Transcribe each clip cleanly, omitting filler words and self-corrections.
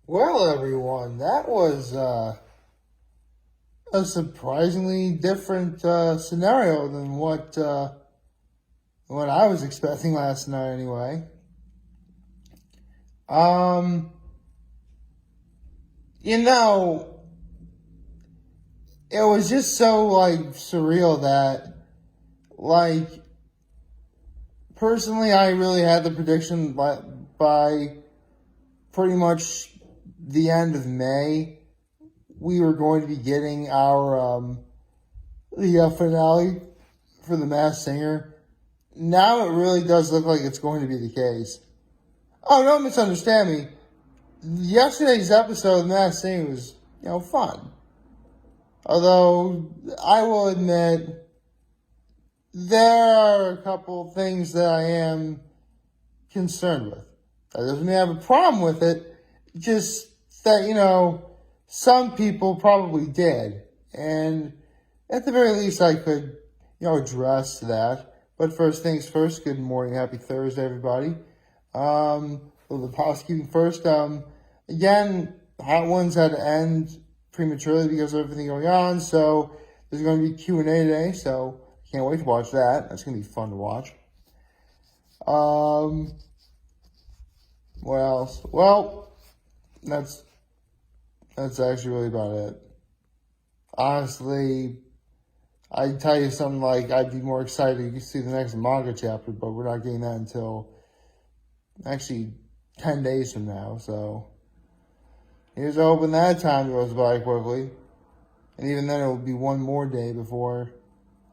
Well, everyone, that was a surprisingly different scenario than what I was expecting last night. Anyway, um, you know, it was just so surreal that like personally, I really had the prediction by pretty much the end of May we were going to be getting our the finale for The Masked Singer. Now it really does look like it's going to be the case. Oh, don't misunderstand me. Yesterday's episode of The Masked Singer was, fun. Although, I will admit, there are a couple things that I am concerned with. That doesn't mean I have a problem with it, just that, some people probably did. And at the very least, I could, address that. But first things first, good morning, happy Thursday, everybody. A little housekeeping first. Again, Hot Ones had to end prematurely because of everything going on, so there's going to be Q&A today, so I can't wait to watch that. That's going to be fun to watch. What else? Well, that's actually really about it. Honestly, I'd tell you something like I'd be more excited to see the next manga chapter, but we're not getting that until actually 10 days from now, so here's hoping that time goes by quickly. And even then, it will be one more day before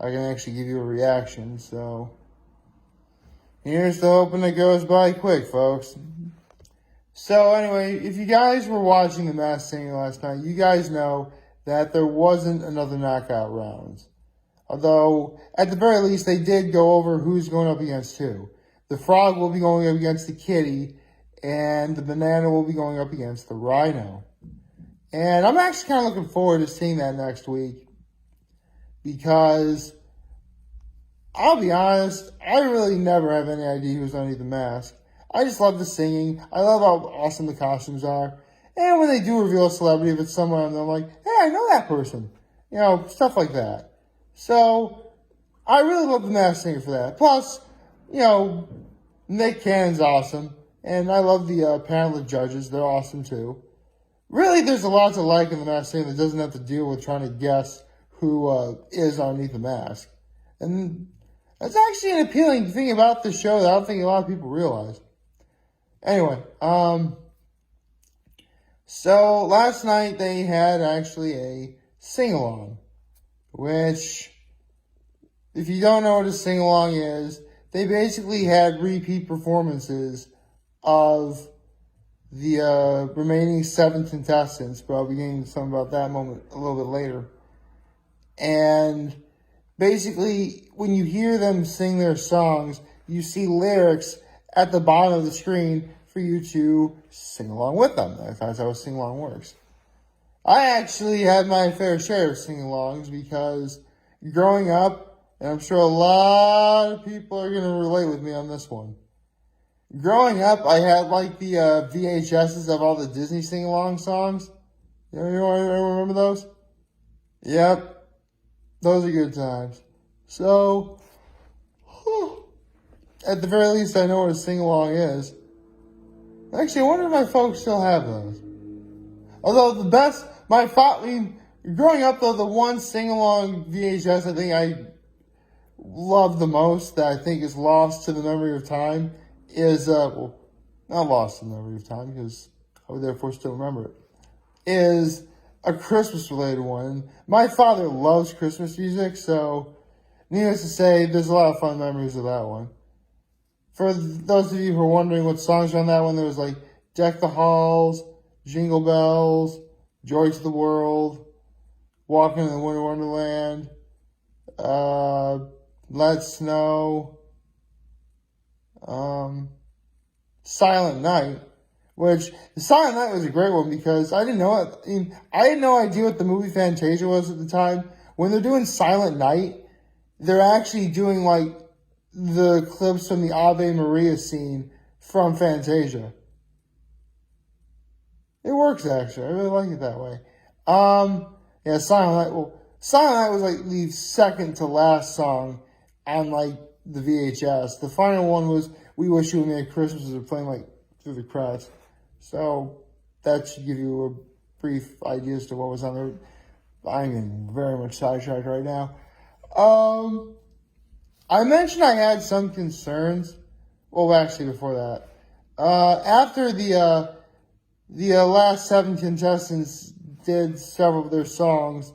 I can actually give you a reaction, so here's the hoping it goes by quick, folks. So anyway, if you guys were watching The Masked Singer last night, you guys know that there wasn't another knockout rounds. Although, at the very least, they did go over who's going up against who. The frog will be going up against the kitty, and the banana will be going up against the rhino. And I'm actually kind of looking forward to seeing that next week, because I'll be honest, I really never have any idea who's underneath the mask. I just love the singing. I love how awesome the costumes are. And when they do reveal a celebrity, if it's someone, I'm like, hey, I know that person. Stuff like that. So, I really love The Masked Singer for that. Plus, Nick Cannon's awesome. And I love the panel of judges. They're awesome too. Really, there's a lot to like in The Masked Singer that doesn't have to deal with trying to guess who is underneath the mask. And that's actually an appealing thing about this show that I don't think a lot of people realize. Anyway, so last night they had actually a sing-along, which, if you don't know what a sing-along is, they basically had repeat performances of the remaining 7 contestants, but I'll be getting something about that moment a little bit later. And basically, when you hear them sing their songs, you see lyrics at the bottom of the screen for you to sing along with them. That's how a sing-along works. I actually had my fair share of sing-alongs because growing up, and I'm sure a lot of people are going to relate with me on this one. Growing up, I had the VHSs of all the Disney sing-along songs. Anyone remember those? Yep. Those are good times. So, at the very least, I know what a sing-along is. Actually, I wonder if my folks still have those. Although growing up though, the one sing-along VHS I think I love the most, that I think is lost to the memory of time, is, not lost to the memory of time, because I would therefore still remember it, is a Christmas-related one. My father loves Christmas music, so needless to say, there's a lot of fun memories of that one. For those of you who are wondering what songs are on that one, there was Deck the Halls, Jingle Bells, Joy to the World, Walking in the Winter Wonderland, Let Snow, Silent Night, which Silent Night was a great one because I didn't know it. I mean, I had no idea what the movie Fantasia was at the time. When they're doing Silent Night, they're actually doing the clips from the Ave Maria scene from Fantasia. It works, actually. I really like it that way. Yeah, Silent Night. Well, Silent Night was like the second to last song on like the VHS. The final one was "We Wish You a Merry Christmas" was playing like through the credits. So that should give you a brief idea as to what was on there. I'm getting very much sidetracked right now. I mentioned I had some concerns. Well, actually, before that, after the last 7 contestants did several of their songs,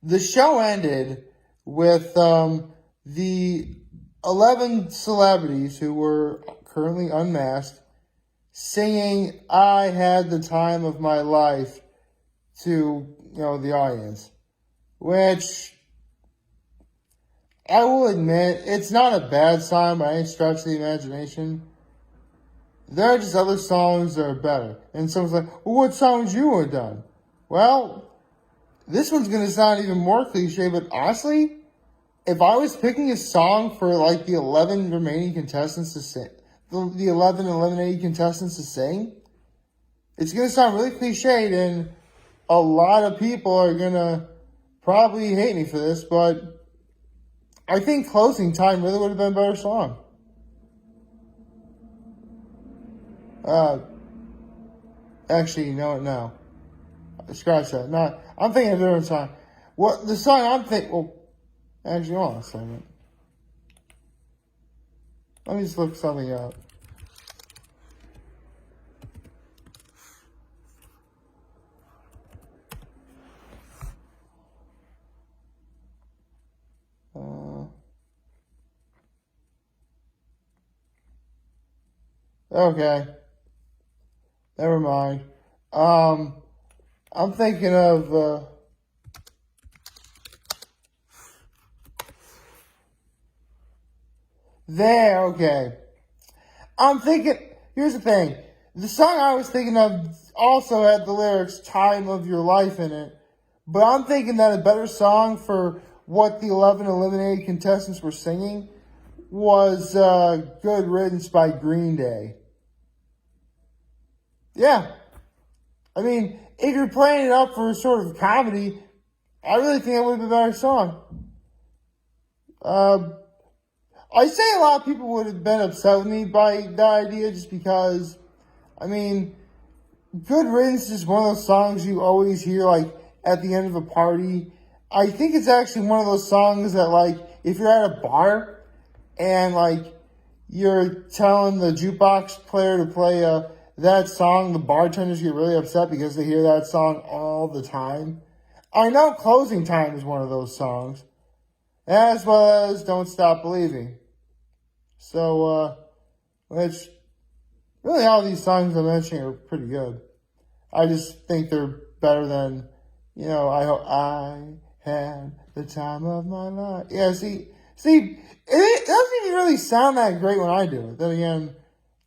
the show ended with the 11 celebrities who were currently unmasked singing "I Had the Time of My Life" to, the audience, which I will admit, it's not a bad song by any stretch of the imagination. There are just other songs that are better. And someone's like, well, what songs you have done? Well, this one's going to sound even more cliche, but honestly, if I was picking a song for like the 11 remaining contestants to sing, the 11 eliminated contestants to sing, it's going to sound really cliched, and a lot of people are going to probably hate me for this, but I think Closing Time really would have been a better song. Actually, no. Scratch that. No, I'm thinking of a different song. What the song I'm thinking? Well, actually, hold on a second. Let me just look something up. Okay. Never mind. I'm thinking of, okay. I'm thinking, here's the thing. The song I was thinking of also had the lyrics "Time of Your Life" in it. But I'm thinking that a better song for what the 11 eliminated contestants were singing was "Good Riddance" by Green Day. Yeah. I mean, if you're playing it up for a sort of comedy, I really think that would be a better song. I say a lot of people would have been upset with me by that idea just because, I mean, "Good Riddance" is one of those songs you always hear, like, at the end of a party. I think it's actually one of those songs that, like, if you're at a bar and, like, you're telling the jukebox player to play that song, the bartenders get really upset because they hear that song all the time. I know "Closing Time" is one of those songs, as well as "Don't Stop Believing." So, which, really all these songs I'm mentioning are pretty good. I just think they're better than, I hope I had the time of my life. Yeah, see, it doesn't even really sound that great when I do it. Then again,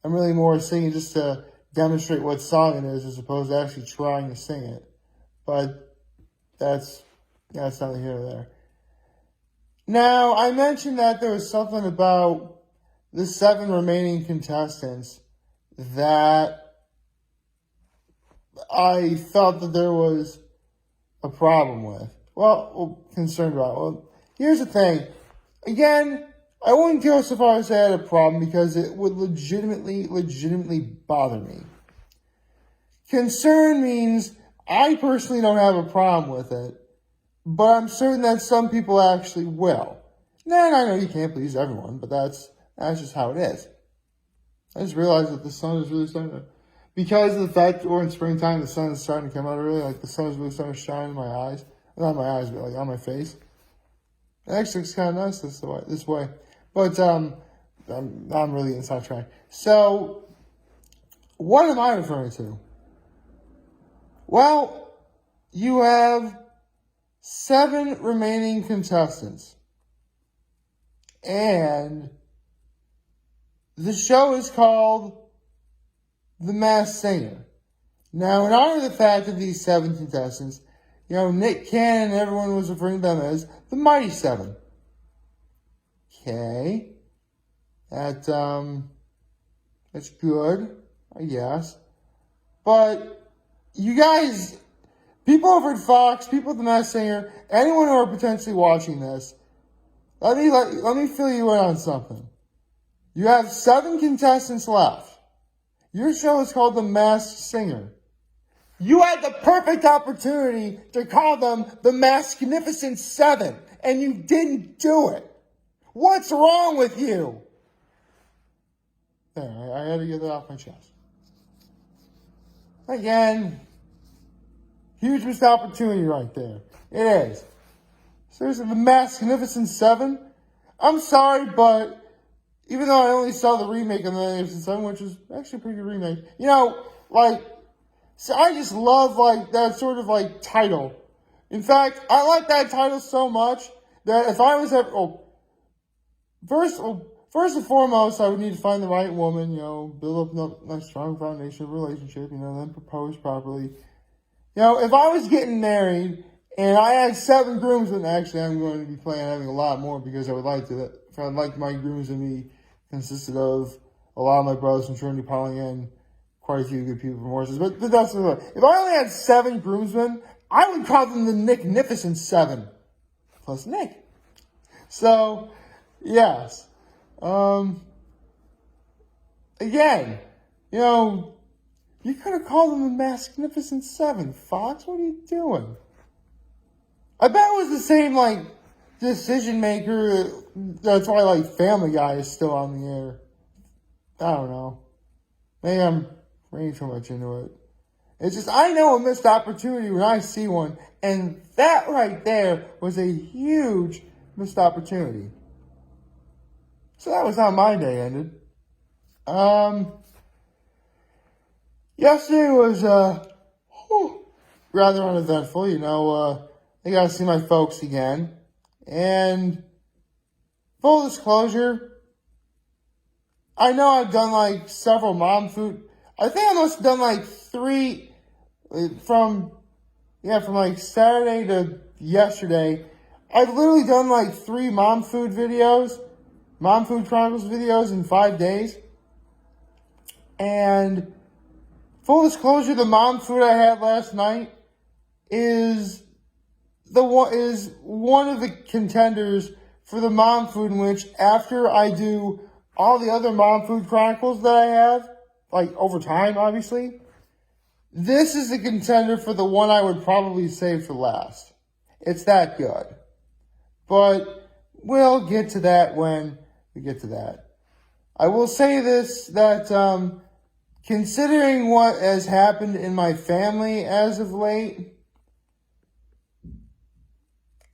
I'm really more singing just to demonstrate what song it is as opposed to actually trying to sing it. But that's neither here nor there. Now, I mentioned that there was something about the 7 remaining contestants that I felt that there was a problem with. Well, concerned about. Well, here's the thing. Again, I wouldn't go so far as to say I had a problem because it would legitimately bother me. Concern means I personally don't have a problem with it, but I'm certain that some people actually will. And I know you can't please everyone, but that's just how it is. I just realized that the sun is really starting to, because of the fact that we're in springtime, the sun is starting to come out early, like the sun is really starting to shine in my eyes. Not my eyes, but like on my face. It actually looks kind of nice this way. But I'm really getting sidetracked. So, what am I referring to? Well, you have 7 remaining contestants. And the show is called The Masked Singer. Now, in honor of the fact of these 7 contestants, Nick Cannon, everyone was referring to them as the Mighty 7. Okay. That's good, I guess. But you guys, people over at Fox, people at The Masked Singer, anyone who are potentially watching this, let me fill you in on something. You have 7 contestants left. Your show is called The Masked Singer. You had the perfect opportunity to call them the Masknificent 7, and you didn't do it. What's wrong with you? There, I had to get that off my chest. Again, huge missed opportunity right there. It is. Seriously, the Masknificent 7? I'm sorry, but even though I only saw the remake of the Masknificent 7, which is actually a pretty good remake, so I just love, that sort of, title. In fact, I like that title so much that if I was first and foremost, I would need to find the right woman, build up a strong foundation of a relationship, then propose properly. If I was getting married and I had 7 groomsmen, actually I'm going to be planning on having a lot more because I'd like my groomsmen to be consisted of a lot of my brothers from Trinity piling in quite a few good people from horses. But that's the way. If I only had 7 groomsmen, I would call them the Nicknificent 7. Plus Nick. So, yes. Again, you could have called them the Masknificent 7. Fox, what are you doing? I bet it was the same, decision maker. That's why, Family Guy is still on the air. I don't know. Maybe I'm reading too much into it. It's just, I know a missed opportunity when I see one. And that right there was a huge missed opportunity. So that was how my day ended. Yesterday was, rather uneventful, I got to see my folks again. And full disclosure, I know I've done several mom food. I think I must have done 3 from Saturday to yesterday. I've literally done 3 Mom Food Chronicles videos in 5 days. And full disclosure, the mom food I had last night is one of the contenders for the mom food, in which after I do all the other Mom Food Chronicles that I have, over time, obviously, this is the contender for the one I would probably save for last. It's that good. But we'll get to that when we get to that. I will say this, that considering what has happened in my family as of late,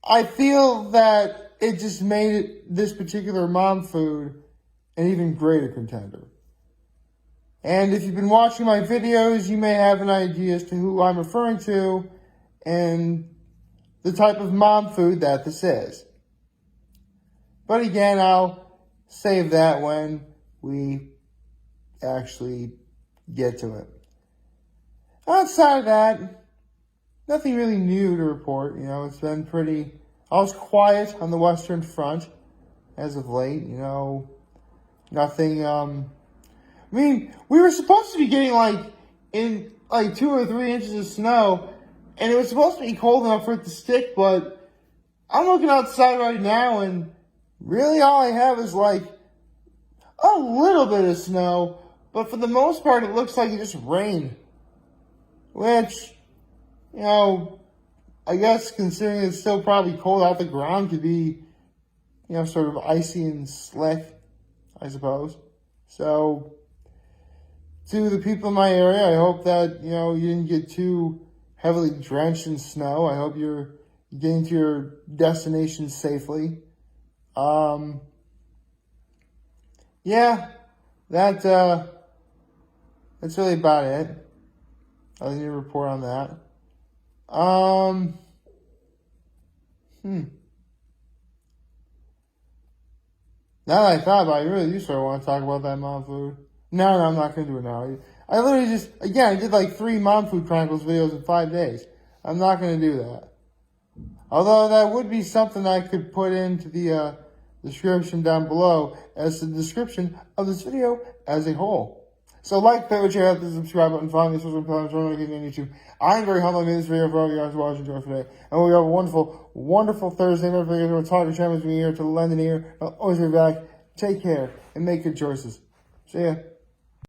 I feel that it just made this particular mom food an even greater contender. And if you've been watching my videos, you may have an idea as to who I'm referring to and the type of mom food that this is. But again, I'll save that when we actually get to it. Outside of that, nothing really new to report. It's been I was quiet on the Western Front as of late. Nothing, we were supposed to be getting 2 or 3 inches of snow, and it was supposed to be cold enough for it to stick, but I'm looking outside right now, and really all I have is a little bit of snow, but for the most part it looks like it just rained. Which, I guess considering it's still probably cold out, the ground could be, sort of icy and slick, I suppose. So, to the people in my area, I hope that, you didn't get too heavily drenched in snow. I hope you're getting to your destination safely. Yeah, that's really about it. I need to report on that. Now that I thought about it, I really do sort of want to talk about that mom food. No, I'm not going to do it now. I literally I did 3 Mom Food Chronicles videos in 5 days. I'm not going to do that. Although that would be something I could put into the description down below as the description of this video as a whole. So like, favorite, share, hit the subscribe button, find me social platforms, on YouTube. I am very humble. I made this video for all you guys to watch and enjoy today. And we have a wonderful, wonderful Thursday. Remember, if you're talking channels from here to London here, I'll always be back. Take care and make good choices. See ya.